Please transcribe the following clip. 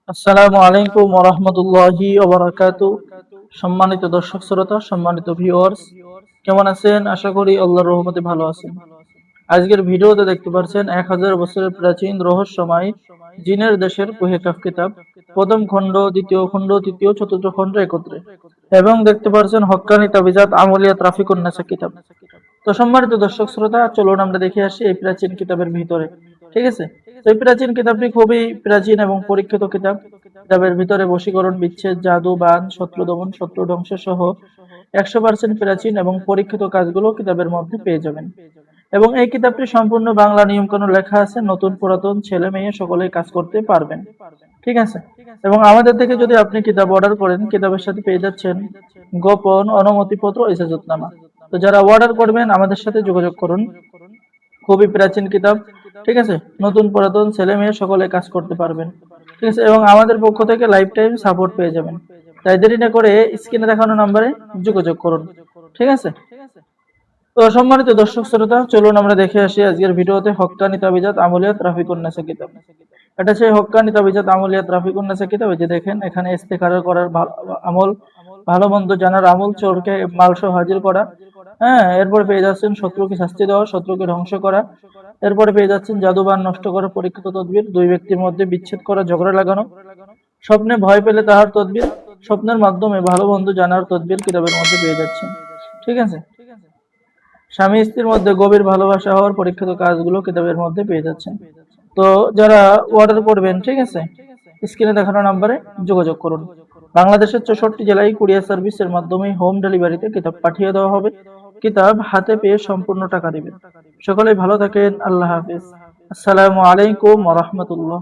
আসসালামু আলাইকুম ওয়া রাহমাতুল্লাহি ওয়া বারাকাতুহু। সম্মানিত দর্শক শ্রোতা, সম্মানিত ভিউয়ার্স, কেমন আছেন? আশা করি আল্লাহর রহমতে ভালো আছেন। আজকের ভিডিওতে দেখতে পাচ্ছেন 1000 বছরের প্রাচীন রহস্যময় জিনের দেশের কুহে কাফ কিতাব, প্রথম খণ্ড, দ্বিতীয় খণ্ড, তৃতীয়, চতুর্থ খণ্ড একত্রে, এবং দেখতে পাচ্ছেন হক্কানি তাবিজাত আমলিয়াত রাফিকুন নেসা কিতাব। তো সম্মানিত দর্শক শ্রোতা, চলুন আমরা দেখে আসি এই প্রাচীন কিতাবের ভিতরে। ঠিক আছে? তো এই প্রাচীন কিতাবটি খুবই প্রাচীন এবং পরীক্ষিত কিতাব। কিতাবের ভিতরে বশীকরণ, বিচ্ছেদ, জাদু, বান, শত্রু দমন, শত্রু ধ্বংস সহ 100% প্রাচীন এবং পরীক্ষিত কাজগুলো কিতাবের মধ্যে পেয়ে যাবেন। এবং এই কিতাবটি সম্পূর্ণ বাংলা নিয়মকানুন লেখা আছে, নতুন পুরাতন ছেলে মেয়ে সকলেই কাজ করতে পারবেন। ঠিক আছে? এবং আমাদের থেকে যদি আপনি কিতাব অর্ডার করেন, কিতাবের সাথে পেয়ে যাচ্ছেন গোপন অনুমতিপত্র, ইজাজতনামা। তো যারা অর্ডার করবেন আমাদের সাথে যোগাযোগ করুন। খুবই প্রাচীন কিতাব। ঠিক আছে? নতুন পুরাতন ছেলে মেয়ে সকলে কাজ করতে পারবেন। ঠিক আছে? এবং আমাদের পক্ষ থেকে লাইফ টাইম সাপোর্ট পেয়ে যাবেন। তাই দেরি না করে স্ক্রিনে দেখানো নম্বরে যোগাযোগ করুন। ঠিক আছে? তো সম্মানিত দর্শক শ্রোতা, চলুন আমরা দেখে আসি আজকের ভিডিওতে হক্কানি তাবিজাত আমলিয়াত রাফিকুন নেসা কিতাব। এটা সেই হক্কানি তাবিজাত আমলিয়াত রাফিকুন নেসা কিতাব। এই যে দেখেন, এখানে ইস্তেখারা করার আমল, ভালো মন্দ জানার আমল, চোরকে মালসহ হাজির করা। হ্যাঁ, এরপর পেয়ে যাচ্ছেন শত্রুকে শাস্তি দেওয়া, শত্রুকে ধ্বংস করা। এরপরে পেয়ে যাচ্ছেন জাদুবান নষ্ট করা, পরীক্ষিত তদবির, দুই ব্যক্তির মধ্যে বিচ্ছেদ করা, ঝগড়া লাগানো, স্বপ্নে ভয় পেলে তাহার তদবির, স্বপ্নের মাধ্যমে ভালো বন্ধু জানার তদবির কিতাবের মধ্যে পেয়ে যাচ্ছেন। ঠিক আছে? স্বামী স্ত্রীর মধ্যে গভীর ভালোবাসা হওয়ার পরীক্ষিত কাজগুলো কিতাবের মধ্যে পেয়ে যাচ্ছেন। তো যারা অর্ডার করবেন, ঠিক আছে, স্ক্রিনে দেখানো নাম্বারে যোগাযোগ করুন। বাংলাদেশের 64 জেলায় কুরিয়ার সার্ভিসের মাধ্যমে হোম ডেলিভারিতে কিতাব পাঠিয়ে দেওয়া হবে। কিতাব হাতে পেয়ে সম্পূর্ণ টাকা দিবেন। সকলেই ভালো থাকেন। আল্লাহ হাফেজ। আসসালামু আলাইকুম ওয়া রাহমাতুল্লাহ।